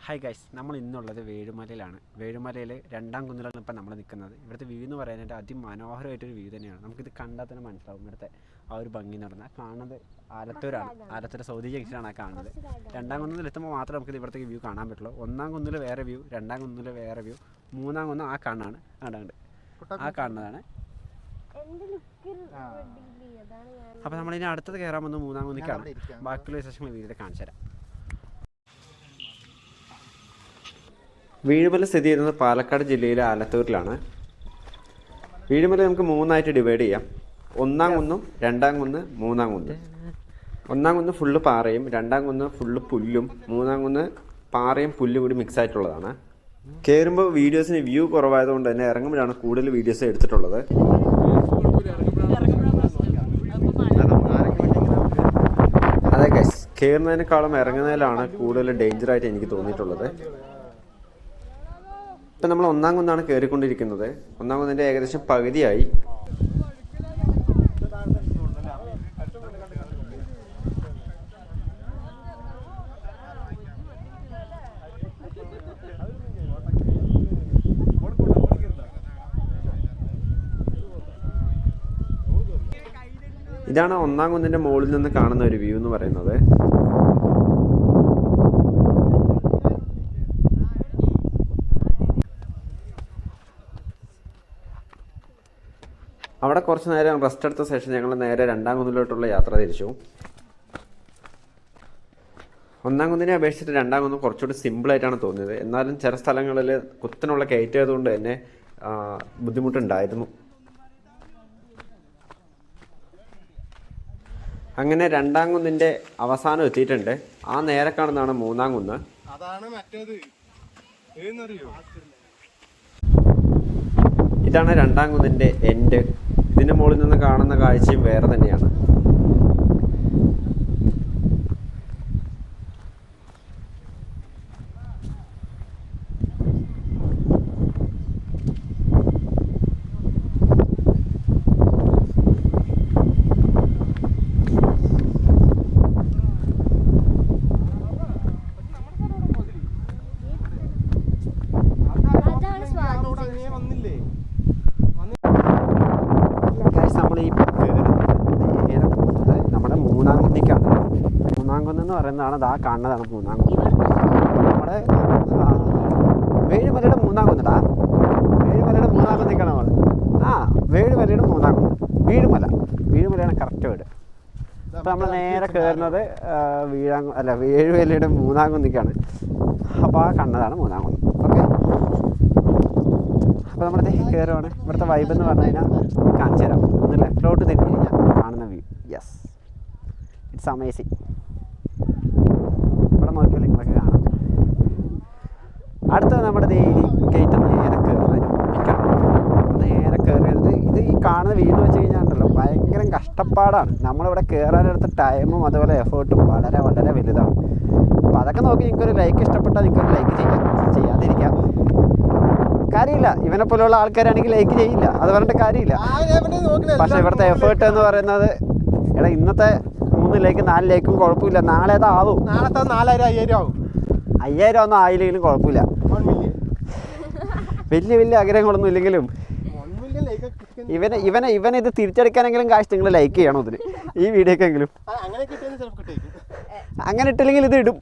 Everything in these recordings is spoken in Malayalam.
ഹായ് ഗൈസ്, നമ്മൾ ഇന്നുള്ളത് വേഴുമലയിലാണ്. വേഴുമലയിൽ രണ്ടാം കുന്നിലാണ് ഇപ്പം നമ്മൾ നിൽക്കുന്നത്. ഇവിടുത്തെ വ്യൂ എന്ന് പറയാനായിട്ട് അതിമനോഹരമായിട്ടൊരു വ്യൂ തന്നെയാണ്. നമുക്കിത് കണ്ടാൽ തന്നെ മനസ്സിലാവും ഇവിടുത്തെ ആ ഒരു ഭംഗി എന്ന് പറഞ്ഞാൽ. കാണുന്നത് ആലത്തൂരാണ്. ആലത്തൂർ സൗദി ജംഗ്ഷനാണ് കാണുന്നത്. രണ്ടാം കുന്നിൽ എത്തുമ്പോൾ മാത്രമേ നമുക്കിത് ഇവിടത്തേക്ക് വ്യൂ കാണാൻ പറ്റുള്ളൂ. ഒന്നാം കുന്നിൽ വേറെ വ്യൂ, രണ്ടാം കുന്നിൽ വേറെ വ്യൂ, മൂന്നാം കുന്ന് ആ കാണാണ് ആ കാണുന്നതാണ്. അപ്പോൾ നമ്മളിനി അടുത്തത് കയറാൻ വന്ന് മൂന്നാം കുന്നിക്കാണ്. ബാക്കിയുള്ള വിശേഷങ്ങൾ വീഡിയോയിൽ കാണിച്ചു തരാം. വീഴുമല സ്ഥിതി ചെയ്യുന്നത് പാലക്കാട് ജില്ലയിലെ ആലത്തൂരിലാണ്. വീഴുമല നമുക്ക് മൂന്നായിട്ട് ഡിവൈഡ് ചെയ്യാം. ഒന്നാം കുന്നും രണ്ടാം കുന്ന് മൂന്നാം കുന്ന്. ഒന്നാം കുന്ന് ഫുള്ള് പാറയും, രണ്ടാം കുന്ന് ഫുള്ള് പുല്ലും, മൂന്നാം കുന്ന് പാറയും പുല്ലും കൂടി മിക്സ് ആയിട്ടുള്ളതാണ്. കയറുമ്പോൾ വീഡിയോസിന് വ്യൂ കുറവായതുകൊണ്ട് തന്നെ ഇറങ്ങുമ്പോഴാണ് കൂടുതൽ വീഡിയോസ് എടുത്തിട്ടുള്ളത്. അതെ ഗൈസ്, കയറുന്നതിനേക്കാളും ഇറങ്ങുന്നതിലാണ് കൂടുതൽ ഡേഞ്ചറായിട്ട് എനിക്ക് തോന്നിയിട്ടുള്ളത്. ഇപ്പം നമ്മൾ ഒന്നാം കുന്നാണ് കയറിക്കൊണ്ടിരിക്കുന്നത്. ഒന്നാം കുന്നിൻ്റെ ഏകദേശം പകുതിയായി. ഇതാണ് ഒന്നാം കുന്നിൻ്റെ മുകളിൽ നിന്ന് കാണുന്ന ഒരു വ്യൂ എന്ന് പറയുന്നത്. അവിടെ കുറച്ച് നേരം റെസ്റ്റ് എടുത്ത ശേഷം ഞങ്ങൾ നേരെ രണ്ടാം കുന്നിലോട്ടുള്ള യാത്ര തിരിച്ചു. ഒന്നാം കുന്നിനെ അപേക്ഷിച്ചിട്ട് രണ്ടാം കുന്ന് കുറച്ചുകൂടി സിമ്പിളായിട്ടാണ് തോന്നിയത്. എന്നാലും ചില സ്ഥലങ്ങളിൽ കുത്തനുള്ള കയറ്റമായതുകൊണ്ട് തന്നെ ബുദ്ധിമുട്ടുണ്ടായിരുന്നു. അങ്ങനെ രണ്ടാം കുന്നിൻ്റെ അവസാനം എത്തിയിട്ടുണ്ട്. ആ നേരെ കാണുന്നതാണ് മൂന്നാം കുന്ന്. ഇതാണ് രണ്ടാം കുന്നിൻ്റെ എൻഡ്. ഇതിന് മുകളിൽ നിന്ന് കാണുന്ന കാഴ്ചയും വേറെ തന്നെയാണ്. പറയുന്നതാണ് ആ കാണുന്നതാണ് മൂന്നാം കുന്ന്. നമ്മുടെ വേഴുമലയുടെ മൂന്നാം കുന്നടാ. വേഴുമലയുടെ മൂന്നാം കുന്നിക്കാണ് നമ്മൾ. വേഴുമലയുടെ മൂന്നാം കുന്ന്. വീഴുമലയാണ് കറക്റ്റ് വീട്. അപ്പോൾ നമ്മൾ നേരെ കയറുന്നത് വേഴുമലയുടെ മൂന്നാം കുന്നിക്കാണ്. അപ്പോൾ ആ കണ്ണതാണ് മൂന്നാം കുന്ന്. ഓക്കെ, അപ്പോൾ നമ്മുടെ കയറുവാണ്. ഇവിടുത്തെ വൈബ് എന്ന് പറഞ്ഞു കഴിഞ്ഞാൽ കാണിച്ചു തരാം. ഒന്ന് ലെഫ്റ്റിലോട്ട് തിരിഞ്ഞ് കഴിഞ്ഞാൽ കാണുന്ന വ്യൂ. Yes, it's amazing. ഇവിടെ നോക്കിയാൽ നിങ്ങളൊക്കെ കാണാം. അടുത്തത് നമ്മുടെ ഗേറ്റ് നേരെ കയറുന്നതിനും നേരെ കയറിയത്. ഇത് ഈ കാണുന്ന വ്യൂ എന്ന് വെച്ച് കഴിഞ്ഞാൽ ഉണ്ടല്ലോ ഭയങ്കര കഷ്ടപ്പാടാണ്. നമ്മളിവിടെ കയറാനെടുത്ത ടൈമും അതുപോലെ എഫേർട്ടും വളരെ വളരെ വലുതാണ്. അപ്പോൾ അതൊക്കെ നോക്കി നിങ്ങൾക്കൊരു ലൈക്ക് ഇഷ്ടപ്പെട്ടാൽ നിങ്ങൾക്കൊരു ലൈക്ക് ചെയ്യാതിരിക്കാം. കാര്യമില്ല, ഇവനെ പോലെയുള്ള ആൾക്കാരാണെങ്കിൽ ലൈക്ക് ചെയ്യില്ല, അത് പറഞ്ഞിട്ട് കാര്യമില്ല. പക്ഷേ ഇവിടുത്തെ എഫേർട്ട് എന്ന് പറയുന്നത് ഇന്നത്തെ 3 ലേക്ക് 4 ലേക്കും കുഴപ്പമില്ല. നാളെ അതാവും. നാളത്തെ 4000 5000 ആവും. 5000 ഒന്നും ആയില്ലെങ്കിലും കുഴപ്പമില്ല. വലിയ ആഗ്രഹങ്ങളൊന്നും ഇല്ലെങ്കിലും ഇവനെ ഇത് തിരിച്ചെടുക്കാനെങ്കിലും കാശ് നിങ്ങൾ ലൈക്ക് ചെയ്യണം. ഇതിന് ഈ വീഡിയോക്കെങ്കിലും അങ്ങനെ ഇട്ടില്ലെങ്കിൽ ഇത് ഇടും.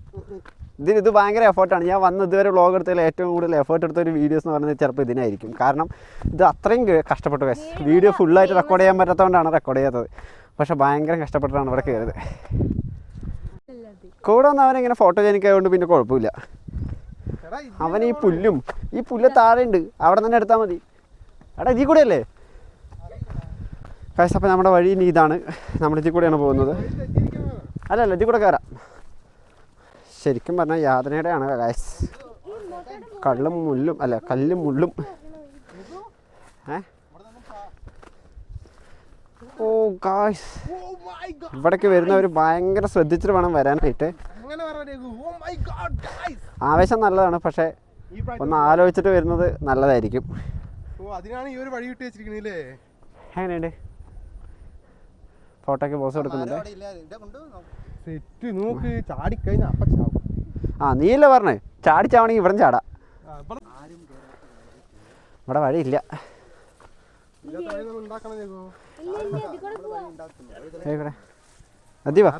ഇത് ഭയങ്കര എഫേർട്ടാണ്. ഞാൻ വന്ന് ഇതുവരെ വ്ളോഗ് എടുത്തതിൽ ഏറ്റവും കൂടുതൽ എഫേർട്ട് എടുത്ത ഒരു വീഡിയോസ് എന്ന് പറയുന്നത് ചിലപ്പോൾ ഇതിനായിരിക്കും. കാരണം ഇത് അത്രയും കഷ്ടപ്പെട്ടു. വീഡിയോ ഫുള്ളായിട്ട് റെക്കോർഡ് ചെയ്യാൻ പറ്റാത്തതുകൊണ്ടാണ് റെക്കോർഡ് ചെയ്യാത്തത്. പക്ഷെ ഭയങ്കര കഷ്ടപ്പെട്ടിട്ടാണ് ഇവിടെ കയറിയത്. കൂടെ വന്ന് അവനിങ്ങനെ ഫോട്ടോജനിക് ആയതുകൊണ്ട് പിന്നെ കുഴപ്പമില്ല. അവൻ ഈ പുല്ല് താഴെ ഉണ്ട്, അവിടെ തന്നെ എടുത്താൽ മതി. ഇതിൽ കൂടെ അല്ലേ കാശ്? അപ്പം നമ്മുടെ വഴി ഇനി ഇതാണ്. നമ്മൾ ഇതിൽ കൂടെയാണ് പോകുന്നത്. അല്ല ഇതിൽ കൂടെ കയറാം. ശരിക്കും പറഞ്ഞാൽ യാതനയുടെയാണ് കാശ്. കല്ലും മുള്ളും. ഓ ഗായ്സ്, ഇവിടേക്ക് വരുന്നവർ ഭയങ്കര ശ്രദ്ധിച്ചിട്ട് വേണം വരാനായിട്ട്. ആവേശം നല്ലതാണ്, പക്ഷെ ഒന്ന് ആലോചിച്ചിട്ട് വരുന്നത് നല്ലതായിരിക്കും. എങ്ങനെയുണ്ട്? ഫോട്ടോയ്ക്ക് പോസ് കൊടുക്കുന്നുണ്ട്. ആ നീയല്ലേ പറഞ്ഞേ ചാടിച്ചാവണമെങ്കിൽ ഇവിടെ ചാടാം. ഇവിടെ വഴിയില്ല. അതി വാ.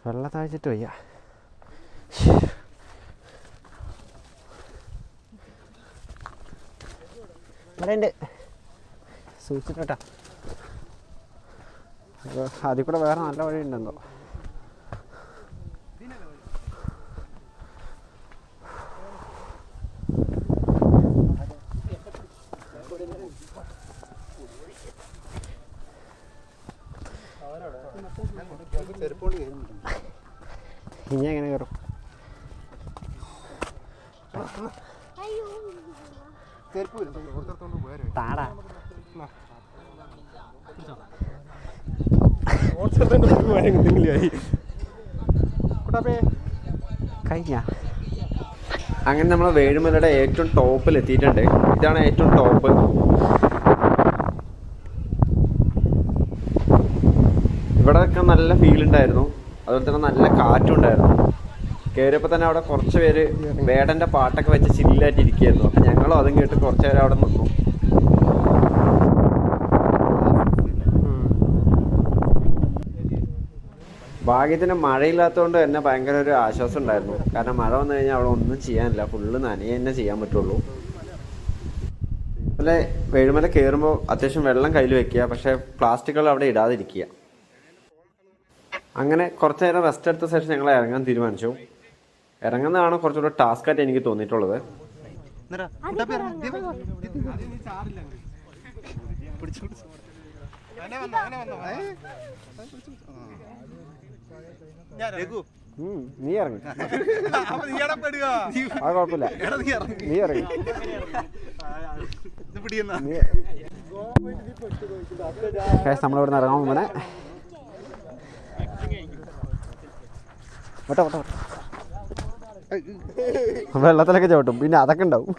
വെള്ളത്താഴ്ചിട്ട് വയ്യ. ഇവിടെ ഉണ്ട്, സൂക്ഷിച്ചിട്ടാ. അതിൽ കൂടെ വേറെ നല്ല വഴി ഉണ്ടെന്നോ. ഇനി എങ്ങനെ കയറും? താടാ കഴിഞ്ഞ. അങ്ങനെ നമ്മൾ വേഴുമലയുടെ ഏറ്റവും ടോപ്പിൽ എത്തിയിട്ടുണ്ട്. ഇതാണ് ഏറ്റവും ടോപ്പ്. ഇവിടെയൊക്കെ നല്ല ഫീൽ ഉണ്ടായിരുന്നു, അതുപോലെ തന്നെ നല്ല കാറ്റും ഉണ്ടായിരുന്നു. കയറിയപ്പോൾ തന്നെ അവിടെ കുറച്ച് പേര് വേടൻ്റെ പാട്ടൊക്കെ വെച്ച് ചില്ലായിട്ട് ഇരിക്കുകയായിരുന്നു. അപ്പം ഞങ്ങളും അതും കേട്ട് കുറച്ച് പേര് അവിടെ നിന്നു. ഭാഗ്യത്തിന് മഴയില്ലാത്തതുകൊണ്ട് തന്നെ ഭയങ്കര ഒരു ആശ്വാസം ഉണ്ടായിരുന്നു. കാരണം മഴ വന്നു കഴിഞ്ഞാൽ അവിടെ ഒന്നും ചെയ്യാനില്ല, ഫുള്ള് നനയെ തന്നെ ചെയ്യാൻ പറ്റുള്ളൂ. അതുപോലെ വേഴുമല കയറുമ്പോൾ അത്യാവശ്യം വെള്ളം കയ്യിൽ വെക്കുക, പക്ഷേ പ്ലാസ്റ്റിക്കുകൾ അവിടെ ഇടാതിരിക്കുക. അങ്ങനെ കുറച്ച് നേരം റെസ്റ്റ് എടുത്ത ശേഷം ഞങ്ങൾ ഇറങ്ങാൻ തീരുമാനിച്ചു. ഇറങ്ങുന്നതാണ് കുറച്ചുകൂടെ ടാസ്ക് ആയിട്ട് എനിക്ക് തോന്നിയിട്ടുള്ളത്. നീ ഇറങ്ങി, അത് കുഴപ്പമില്ല, നീ ഇറങ്ങി. നമ്മളിവിടെ ഇറങ്ങാൻ മുമ്പേ വെള്ളത്തിലൊക്കെ ചവിട്ടും, പിന്നെ അതൊക്കെ ഉണ്ടാവും.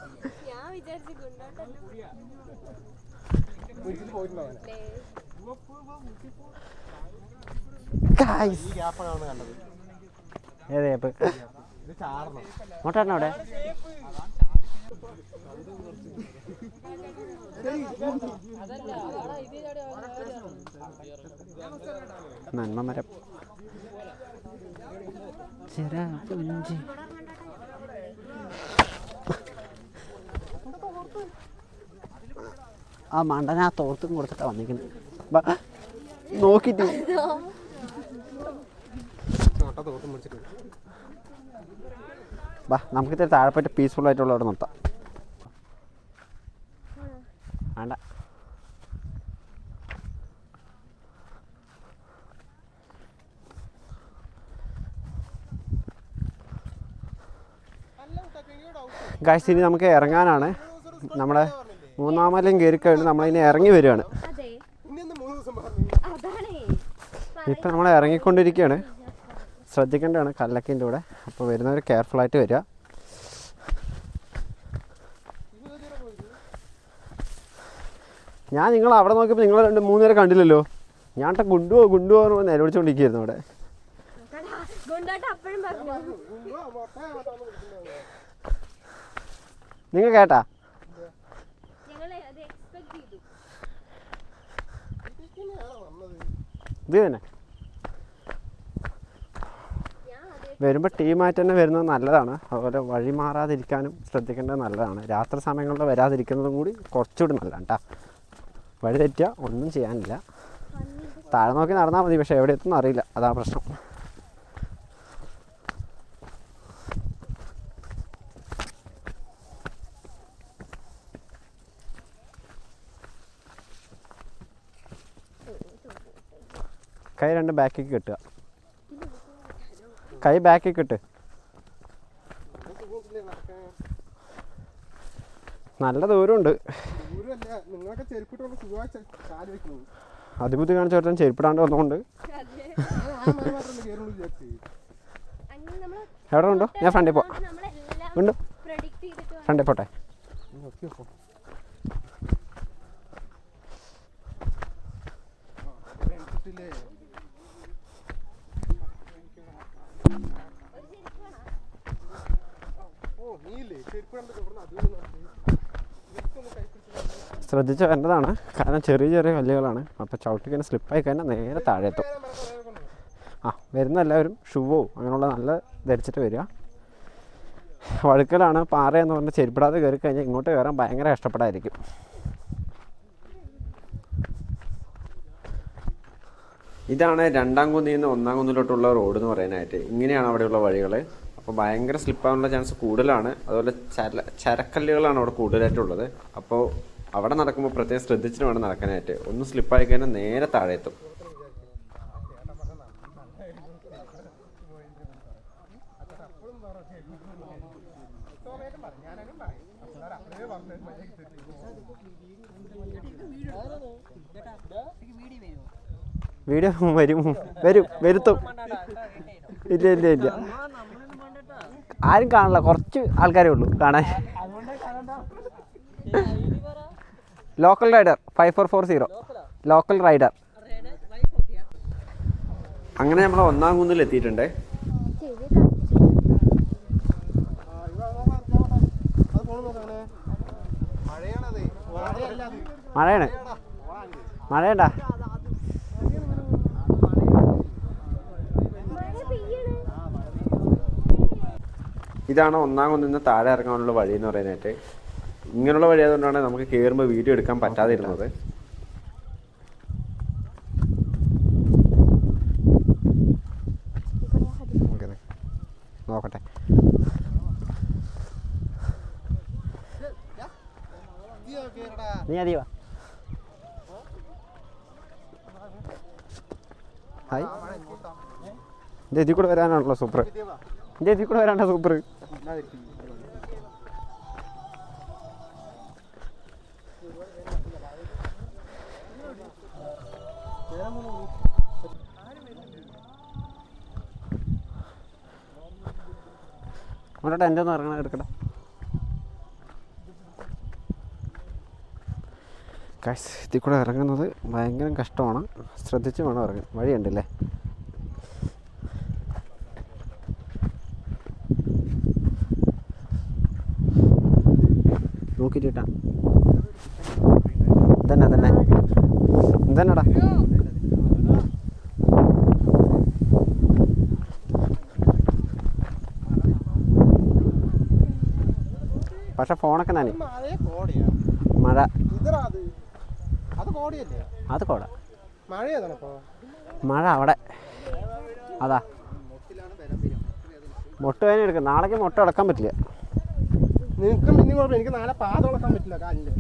ഏത് ആപ്പ്? മോട്ടാറിനോ അവിടെ? നന്മമരം ആ മണ്ടന ആ തോർത്തും കൊടുത്തിട്ടാ വന്നിരിക്കുന്നത്. നോക്കിട്ട് ബാ, നമുക്കിത് താഴെപ്പറ്റി പീസ്ഫുൾ ആയിട്ടുള്ള അവിടെ നിർത്താം. വേണ്ട, ഗായ്സ് ഇനി നമുക്ക് ഇറങ്ങാനാണ്. നമ്മുടെ 3-ാം മലയും കയറി കഴിഞ്ഞ് നമ്മളിനി ഇറങ്ങി വരികയാണ്. ഇപ്പം നമ്മൾ ഇറങ്ങിക്കൊണ്ടിരിക്കുകയാണ്. ശ്രദ്ധിക്കേണ്ടതാണ് കല്ലക്കിൻ്റെ കൂടെ. അപ്പോൾ വരുന്നവർ കെയർഫുള്ളായിട്ട് വരിക. ഞാൻ നിങ്ങൾ അവിടെ നോക്കിയപ്പോൾ നിങ്ങൾ 2-3 പേരെ കണ്ടില്ലല്ലോ. ഞാൻ കൊണ്ടുപോകുമ്പോൾ നിലവിളിച്ചുകൊണ്ടിരിക്കുകയായിരുന്നു അവിടെ. നിങ്ങൾ കേട്ടാ? ഇത് തന്നെ വരുമ്പോൾ ടീമായിട്ട് തന്നെ വരുന്നത് നല്ലതാണ്. അതുപോലെ വഴി മാറാതിരിക്കാനും ശ്രദ്ധിക്കേണ്ടത് നല്ലതാണ്. രാത്രി സമയങ്ങളിൽ വരാതിരിക്കുന്നതും കൂടി കുറച്ചുകൂടി നല്ലതാണ് കേട്ടോ. വഴി തെറ്റിയാൽ ഒന്നും ചെയ്യാനില്ല. താഴെ നോക്കി നടന്നാൽ മതി, പക്ഷേ എവിടെ എത്തുമെന്ന് അറിയില്ല, അതാണ് പ്രശ്നം. കൈ 2 ബാക്കിലേക്ക് കെട്ടുക. കൈ ബാക്കിൽ ഇട്ട്. നല്ല ദൂരമുണ്ട്. അതിബുദ്ധി കാണിച്ച ഒരുത്തൻ ചെരുപ്പിടാണ്ട് വന്നുകൊണ്ട്. എവിടെ ഉണ്ടോ? ഞാൻ ഫ്രണ്ടിൽ പോവാം. ഉണ്ടോ? ഫ്രണ്ടിൽ പോട്ടെ. ശ്രദ്ധിച്ച് വരേണ്ടതാണ്, കാരണം ചെറിയ ചെറിയ കല്ലുകളാണ്. അപ്പോൾ ചവിട്ടിക്കന്നെ സ്ലിപ്പായി കഴിഞ്ഞാൽ നേരെ താഴെ എത്തും. വരുന്ന എല്ലാവരും ഷൂവോ അങ്ങനെയുള്ള നല്ല ധരിച്ചിട്ട് വരിക. വഴുക്കലാണ്, പാറയെന്ന് പറഞ്ഞാൽ ചെരുപ്പിടാതെ കയറി കഴിഞ്ഞാൽ ഇങ്ങോട്ട് കയറാൻ ഭയങ്കര കഷ്ടപ്പെടായിരിക്കും. ഇതാണ് രണ്ടാം കുന്നിൽ നിന്ന് ഒന്നാം കുന്നിലോട്ടുള്ള റോഡ് എന്ന് പറയാനായിട്ട്. ഇങ്ങനെയാണ് അവിടെയുള്ള വഴികൾ. അപ്പോൾ ഭയങ്കര സ്ലിപ്പാകാനുള്ള ചാൻസ് കൂടുതലാണ്. അതുപോലെ ചരക്കല്ലുകളാണ് അവിടെ കൂടുതലായിട്ടുള്ളത്. അപ്പോൾ അവിടെ നടക്കുമ്പോൾ പ്രത്യേകം ശ്രദ്ധിച്ചിട്ട് വേണം നടക്കാനായിട്ട്. ഒന്ന് സ്ലിപ്പായി കഴിഞ്ഞാൽ നേരെ താഴെ എത്തും. വീഡിയോ വരുത്തും. ഇല്ല ആരും കാണില്ല, കുറച്ച് ആൾക്കാരേ ഉള്ളൂ കാണാൻ. Local rider 5440 local rider. അങ്ങനെ നമ്മൾ ഒന്നാം കുന്നിൽ എത്തിയിട്ടുണ്ട്. മഴയണ്ടാ? ഇതാണ് ഒന്നാം കുന്നിൽ നിന്ന് താഴെ ഇറങ്ങാനുള്ള വഴി എന്ന് പറയാനായിട്ട്. ഇങ്ങനെയുള്ള വഴി ആയതുകൊണ്ടാണ് നമുക്ക് കയറുമ്പോൾ വീഡിയോ എടുക്കാൻ പറ്റാതിരുന്നത്. നോക്കട്ടെ. നീ അധിക ഹായ്. എൻ്റെ ഇതിൽ കൂടെ വരാനാണല്ലോ സൂപ്പർ. എൻ്റെ ഇതിൽ കൂടെ വരാനാ സൂപ്പർ. അവിടെ ടെൻ്റ് ഒന്ന് ഇറങ്ങണം, എടുക്കട്ടെ. ഇതിൽ കൂടെ ഇറങ്ങുന്നത് ഭയങ്കര കഷ്ടമാണ്. ശ്രദ്ധിച്ച് വേണം ഇറങ്ങാൻ. വഴിയുണ്ടല്ലേ? നോക്കിട്ടാ തന്നെ എന്തെന്നടാ? പക്ഷെ ഫോണൊക്കെ നനി. മഴ അത് കോട. മഴ അവിടെ. അതാ മുട്ട വേദന എടുക്കും. നാളേക്ക് മുട്ട അടക്കാൻ പറ്റില്ല. എനിക്ക് നാളെ പാത വളക്കാൻ പറ്റില്ല കാലില്.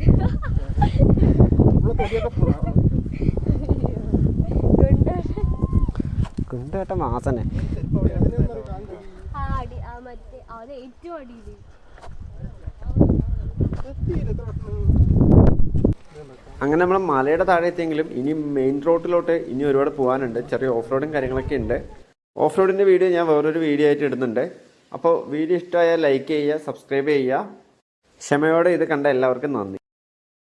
കുണ്ടേട്ട മാസന്നെ. അങ്ങനെ നമ്മൾ മലയുടെ താഴെ എത്തിയെങ്കിലും ഇനി മെയിൻ റോഡിലോട്ട് ഇനി ഒരുപാട് പോകാനുണ്ട്. ചെറിയ ഓഫ് റോഡും കാര്യങ്ങളൊക്കെ ഉണ്ട്. ഓഫ് റോഡിൻ്റെ വീഡിയോ ഞാൻ വേറൊരു വീഡിയോ ആയിട്ട് ഇടുന്നുണ്ട്. അപ്പോൾ വീഡിയോ ഇഷ്ടമായാൽ ലൈക്ക് ചെയ്യുക, സബ്സ്ക്രൈബ് ചെയ്യുക. ക്ഷമയോടെ ഇത് കണ്ട എല്ലാവർക്കും നന്ദി.